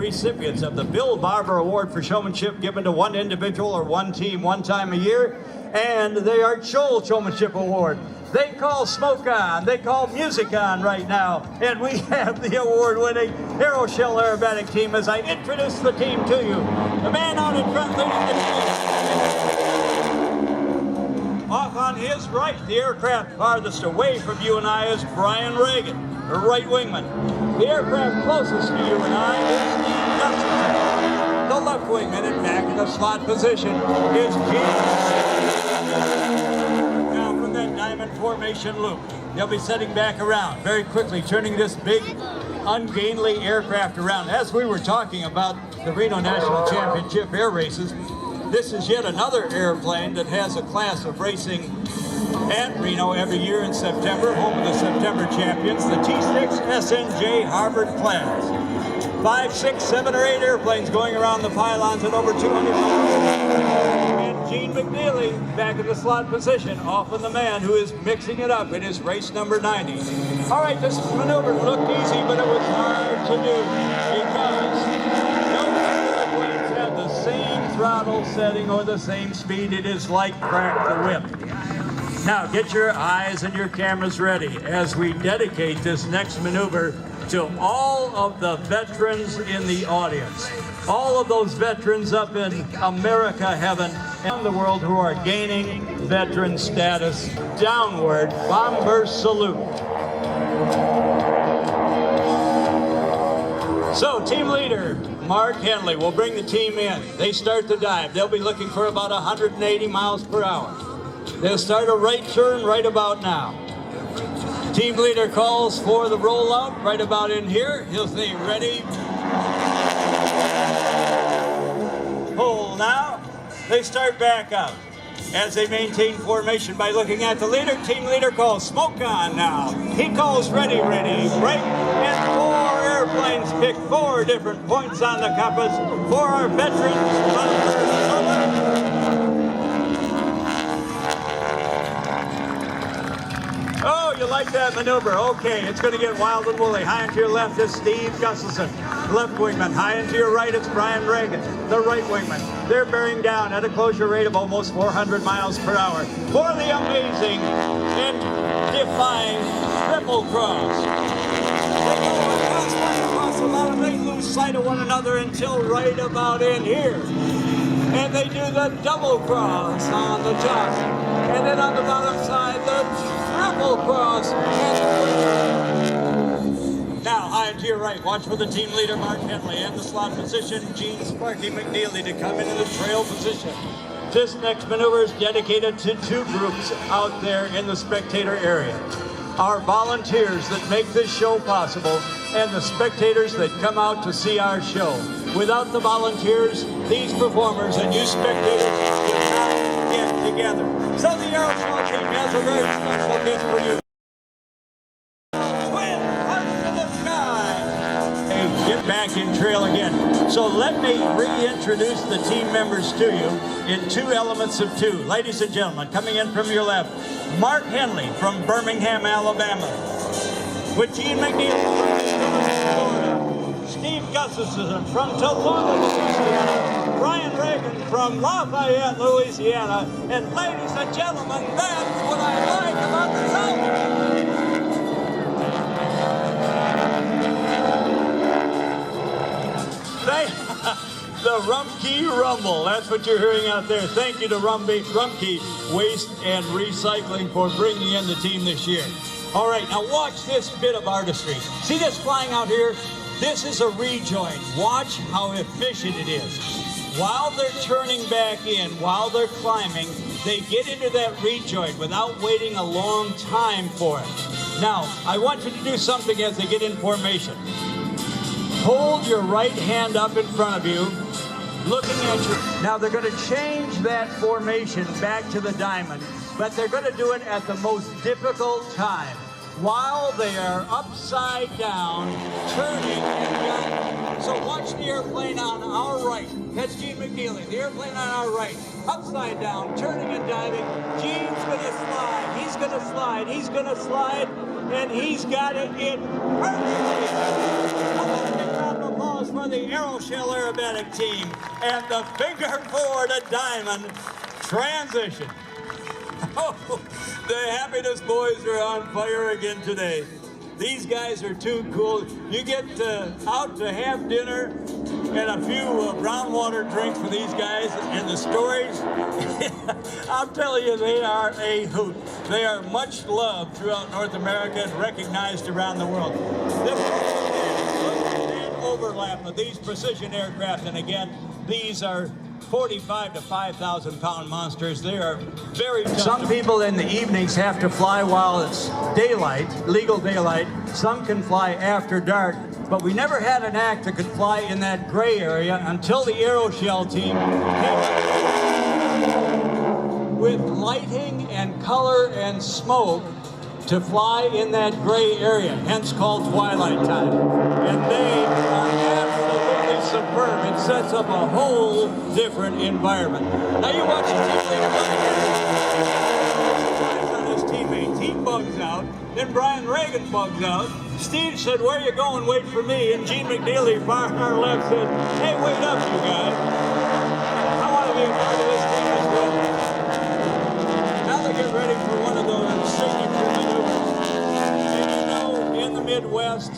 Recipients of the Bill Barber Award for Showmanship, given to one individual or one team one time a year, and the AIRSHOW Showmanship Award. They call smoke on, they call music on right now, and we have the award-winning Aeroshell Aerobatic team as I introduce the team to you. The man out in front leading the off on his right, the aircraft farthest away from you and I is Brian Reagan, the right wingman. The aircraft closest to you and I is Steve Gusson. The left wingman and back in the slot position is James. Now from that diamond formation loop, they'll be setting back around very quickly, turning this big, ungainly aircraft around. As we were talking about the Reno National Championship air races, this is yet another airplane that has a class of racing at Reno every year in September, home of the September champions, the T6 SNJ Harvard class. 5, 6, 7, or 8 airplanes going around the pylons at over 200 miles. And Gene McNeely back in the slot position, often the man who is mixing it up in his race number 90. All right, this maneuver looked easy, but it was hard to do because no airplanes have the same throttle setting or the same speed. It is like crack the whip. Now get your eyes and your cameras ready as we dedicate this next maneuver to all of the veterans in the audience. All of those veterans up in America heaven and the world who are gaining veteran status. Downward bomber salute. So team leader Mark Henley will bring the team in. They start the dive. They'll be looking for about 180 miles per hour. They'll start a right turn right about now. Team leader calls for the rollout right about in here. He'll say, ready, pull now. They start back up. As they maintain formation by looking at the leader, team leader calls smoke on now. He calls ready, break, and 4 airplanes pick 4 different points on the compass for our veterans. Oh, you like that maneuver? Okay, it's going to get wild and woolly. High and to your left is Steve Gustafson, left wingman. High and to your right, it's Brian Reagan, the right wingman. They're bearing down at a closure rate of almost 400 miles per hour for the amazing and defying triple cross. They lose sight of one another until right about in here. And they do the double cross on the top. And then on the bottom side, the triple cross. Now, high to your right, watch for the team leader, Mark Henley, and the slot position, Gene Sparky McNeely, to come into the trail position. This next maneuver is dedicated to 2 groups out there in the spectator area. Our volunteers that make this show possible, and the spectators that come out to see our show. Without the volunteers, these performers and you spectators would not get together. So the AIRSHOW team has a very special gift for you. Twin under the sky. Hey, get back in trail again. So let me reintroduce the team members to you in 2 elements of 2. Ladies and gentlemen, coming in from your left, Mark Henley from Birmingham, Alabama. With Gene McNeely from Florida. Steve Gustafson from Tulsa, Louisiana. Brian Reagan from Lafayette, Louisiana. And ladies and gentlemen, that's what I like about the South. The Rumpke Rumble. That's what you're hearing out there. Thank you to Rumpke Waste and Recycling for bringing in the team this year. All right, now watch this bit of artistry. See this flying out here? This is a rejoin. Watch how efficient it is. While they're turning back in, while they're climbing, they get into that rejoin without waiting a long time for it. Now, I want you to do something as they get in formation. Hold your right hand up in front of you, looking at you. Now they're going to change that formation back to the diamond, but they're going to do it at the most difficult time. While they are upside down, turning and diving. So watch the airplane on our right. That's Gene McNeely. The airplane on our right. Upside down, turning and diving. Gene's going to slide. He's going to slide. He's going to slide. And he's got it in perfectly. A big round of applause for the Aeroshell Aerobatic team and the finger four to diamond transition. Oh, the Happiness boys are on fire again today. These guys are too cool. You get out to have dinner and a few brown water drinks for these guys, and the stories, I'll tell you, they are a hoot. They are much loved throughout North America and recognized around the world. This is an overlap of these precision aircraft, and again, these are 45 to 5,000 pound monsters. They are very tough. Some people in the evenings have to fly while it's daylight, legal daylight. Some can fly after dark, but we never had an act that could fly in that gray area until the Aeroshell team came with lighting and color and smoke to fly in that gray area, hence called twilight time. And they are absolutely superb. It sets up a whole different environment. Now you watch the team leader on his teammates. He bugs out. Then Brian Reagan bugs out. Steve said, "Where you going? Wait for me." And Gene McNeely, far on our left, said, "Hey, wait up, you guys. I want to be a part of this team as well." Now they get ready for one of those signature maneuvers. And you know, in the Midwest,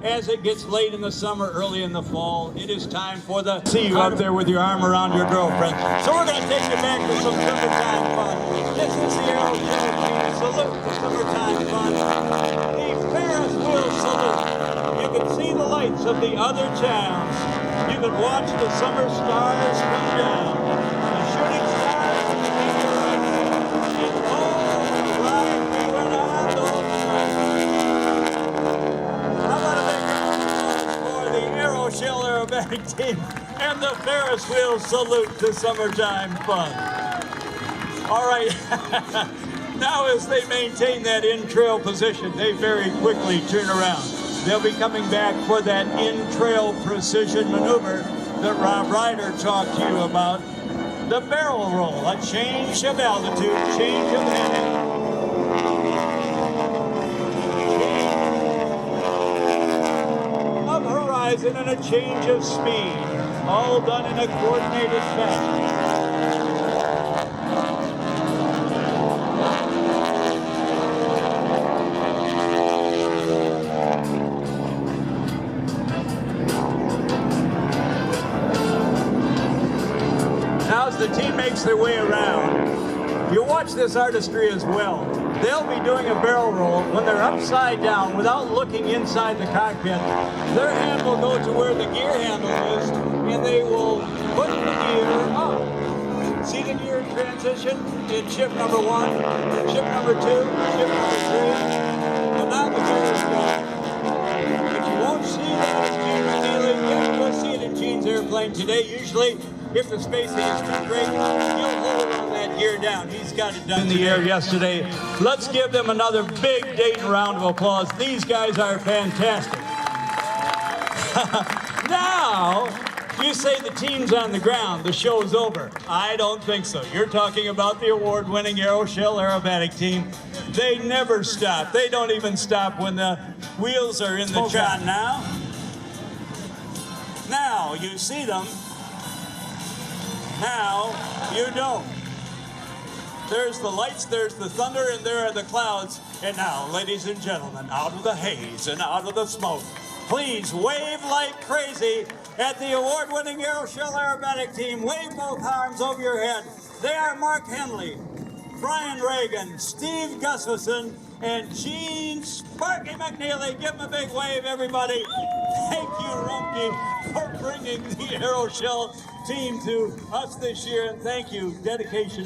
as it gets late in the summer, early in the fall, it is time for the see you out there with your arm around your girlfriend. So we're going to take you back to some summertime fun. This is the Aeroshell team salute for summertime fun. The Ferris wheel salute. You can see the lights of the other towns. You can watch the summer stars come down. The shooting stars and the and all right, we went on those How about a big for the Aeroshell Aerobatic team and the Ferris wheel salute to summertime fun. All right, now as they maintain that in-trail position, they very quickly turn around. They'll be coming back for that in-trail precision maneuver that Rob Ryder talked to you about. The barrel roll, a change of altitude, change of heading. Horizon and a change of speed, all done in a coordinated fashion. Now as the team makes their way around, you watch this artistry as well. They'll be doing a barrel roll when they're upside down without looking inside the cockpit. Their hand will go to where the gear handle is, and they will put the gear up. See the gear transition in ship number 1, ship number 2, ship number 3. And now the gear is gone. But you won't see that in Gene's dealing. You'll see it in Gene's airplane today. Usually, if the spacing is too great, you'll hold on that gear down. He's got it done in the air yesterday. Let's give them another big Dayton round of applause. These guys are fantastic. Now, you say the team's on the ground, the show's over. I don't think so. You're talking about the award-winning Aeroshell Aerobatic team. They never stop. They don't even stop when the wheels are in the shot. Now, you see them. Now, you don't. There's the lights, there's the thunder, and there are the clouds. And now, ladies and gentlemen, out of the haze and out of the smoke, please wave like crazy at the award-winning Aeroshell Aerobatic team. Wave both arms over your head. They are Mark Henley, Brian Reagan, Steve Gustafson, and Gene Sparky McNeely. Give them a big wave, everybody. Thank you, Rumpke, for bringing the Aeroshell team to us this year, and thank you, dedication.